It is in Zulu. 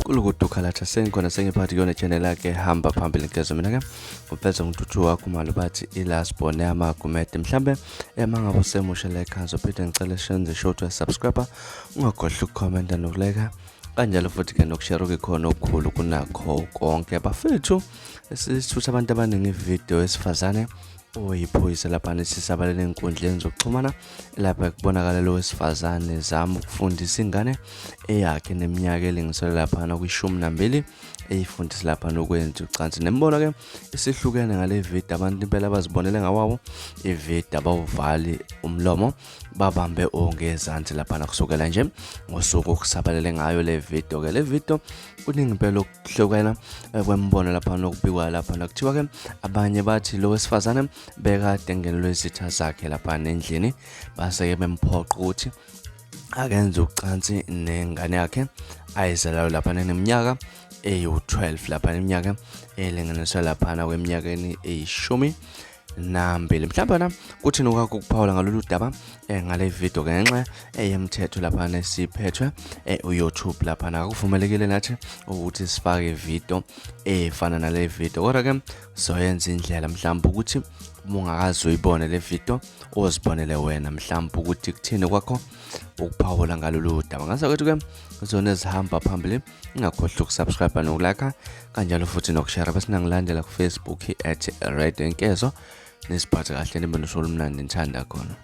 Kulukudu khalatha sengikhona sengiphathi kuyona channel yakhe hamba phambili nkezo mina ke uveza ngituthu wakho malo bathi ilasbone yamagumede mhlambe mangabe usemusha la ekhaya phinde ngicela shenze show to subscriber ungakhohlwa ukucomment nokuleka kanjalo futhi ke nokushare okukhona okukhulu kunakho konke bafethu sisithusa abantu abaningi video esifazane oyiphoyisa lapha nesisabalele enkundleni zokuxhumana lapha kubonakala lo wesifazane zama ukufundisa ingane eyakhe neminyaka elinganiselwe lapha kwi-12 eyifundisa lapha nokwenza ucansi nembono ke isihlukene ngale video abantu impela abazibonele ngawawo ivideo abawuvali umlomo babambe ongezansi lapha kusukela nje ngosuku okusabalele ngayo le video ke le video kuningi impela okuhlukena kwembono lapha nokubikwa lapha nakuthiwa ke abanye bathi lo wesifazane bekade ngenelwe izitha zakhe lapha endlini base ke bemphoqa ukuthi akenze ucansi nengane yakhe ayizalayo lapha neminyaka eyu-12 lapha neminyaka elinganiswa lapha kweminyakeni eyishumi nambili mhlawumbe na kuthi nokwakho ukuphawula ngalolu daba ngale video ke ngenxa eyemthetho lapha nesiphethwe uYouTube lapha akuvumelekile nathi ukuthi sifake video efana nale video kodwa ke soyenza indlela mhlawumbe ukuthi ungakazi uyibone le video ozibonele wena mhlawumbe ukuthi kuthini kwakho ukuphawula ngalolu daba ngasakwethu ke zona ezihamba phambili ungakhohlwa ukusubscribe nokulike kanjalo futhi nokushare bese nangilandela ku Facebook @radionkezo nesiphathe kahle nibe nosolo mnandi nithanda khona.